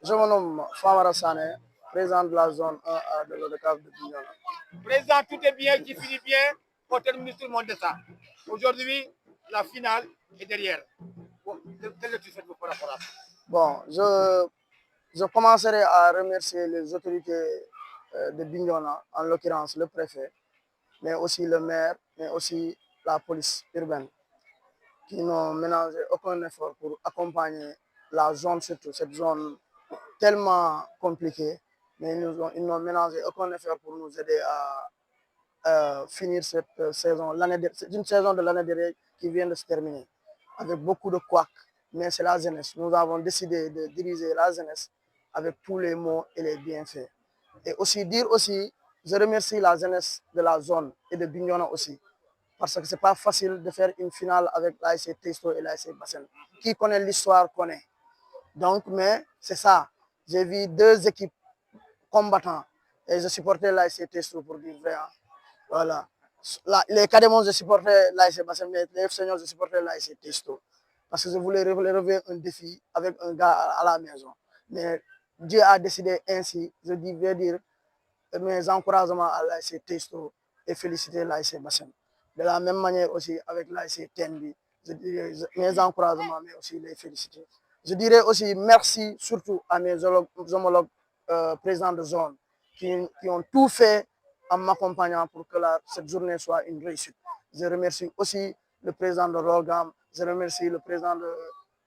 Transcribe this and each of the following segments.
Je me nomme Famara Sané, président de la zone 1A de l'ODCAV de Bignona. Président, tout est bien, qui finit bien, on termine tout le monde de ça. Aujourd'hui, la finale est derrière. Quel est tu fais par rapport à ça? Bon, je commencerai à remercier les autorités de Bignona, en l'occurrence le préfet, mais aussi le maire, mais aussi la police urbaine, qui n'ont ménagé aucun effort pour accompagner la zone, surtout cette zone tellement compliquée, mais ils n'ont ménagé aucun effort pour nous aider à finir cette saison. C'est une saison de l'année dernière qui vient de se terminer, avec beaucoup de couacs, mais c'est la jeunesse. Nous avons décidé de diriger la jeunesse avec tous les maux et les bienfaits. Et aussi dire aussi, je remercie la jeunesse de la zone et de Bignona aussi, parce que c'est pas facile de faire une finale avec l'ASC Testo et l'ASC Bassène. Qui connaît l'histoire connaît. Donc, mais c'est ça. J'ai vu deux équipes combattantes et je supportais l'ASC Testo pour dire vrai. Voilà. Les cadets, je supportais l'ASC Bassène, mais les seniors, je supportais l'ASC Testo. Parce que je voulais relever un défi avec un gars à la maison. Mais Dieu a décidé ainsi. Je vais dire mes encouragements à l'ASC Testo et féliciter l'ASC Bassène. De la même manière aussi avec l'ASC TNB, je dirais mes encouragements, mais aussi les féliciter. Je dirais aussi merci surtout à mes homologues présidents de zone qui ont tout fait en m'accompagnant pour que cette journée soit une réussite. Je remercie aussi le président de Rogam, je remercie le président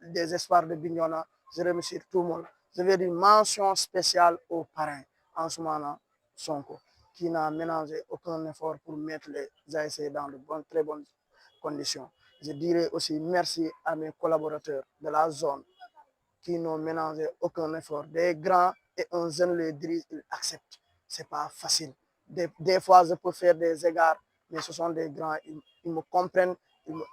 des Espoirs de Bignona, je remercie tout le monde. Je vais dire mention spéciale aux parrains en ce moment, Sonko, qui n'a ménagé aucun effort pour mettre les ASC dans de très bonnes conditions. Je dirais aussi merci à mes collaborateurs de la zone qui n'ont ménagé aucun effort. Des grands et un jeune les dirige, ils acceptent. C'est pas facile. Des fois, je peux faire des égards, mais ce sont des grands, ils me comprennent,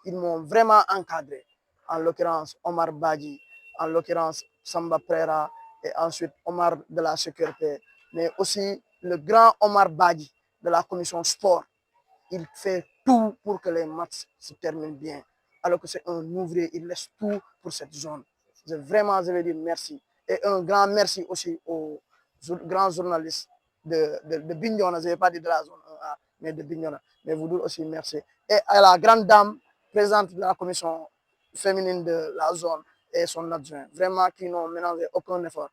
ils m'ont vraiment encadré. En l'occurrence, Omar Badji, en l'occurrence, Samba Prera, et ensuite Omar de la sécurité, mais aussi le grand Omar Badji de la commission sport. Il fait tout pour que les matchs se terminent bien. Alors que c'est un ouvrier, il laisse tout pour cette zone. Je veux dire merci. Et un grand merci aussi aux grands journalistes de Bignona. Je ne vais pas dire de la zone 1A, mais de Bignona. Mais vous dites aussi merci. Et à la grande dame présente de la commission féminine de la zone et son adjoint. Vraiment, qui n'ont ménagé aucun effort.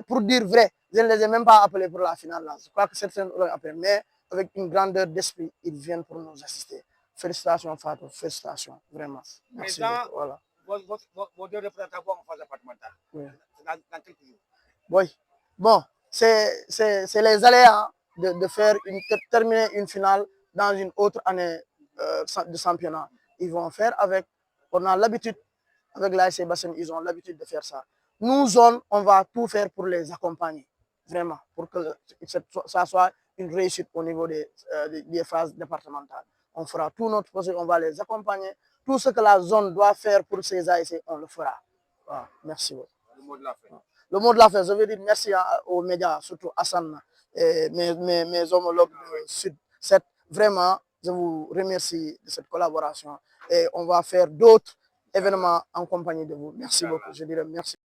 Pour dire vrai, je ne les ai même pas appelés pour la finale. Là. Je crois que certains l'ont appelé. Mais avec une grandeur d'esprit, ils viennent pour nous assister. Félicitations, Fatou. Félicitations, vraiment. Merci beaucoup. Voilà. Vos deux représentants en phase départementale. Oui. Dans quelques jours. Oui. Bon, c'est les aléas de faire terminer une finale dans une autre année de championnat. Ils vont faire avec, on a l'habitude, avec l'ASC Bassène, ils ont l'habitude de faire ça. Nous, zone, on va tout faire pour les accompagner, vraiment, pour que ça soit une réussite au niveau des phases départementales. On fera tout notre possible, on va les accompagner. Tout ce que la zone doit faire pour ces ASC, on le fera. Voilà. Merci beaucoup. Le mot de la fin. Le mot de la fin, je veux dire merci aux médias, surtout Hassan et mes homologues de Sud 7. Vraiment, je vous remercie de cette collaboration et on va faire d'autres événements en compagnie de vous. Merci beaucoup. Je dirais merci.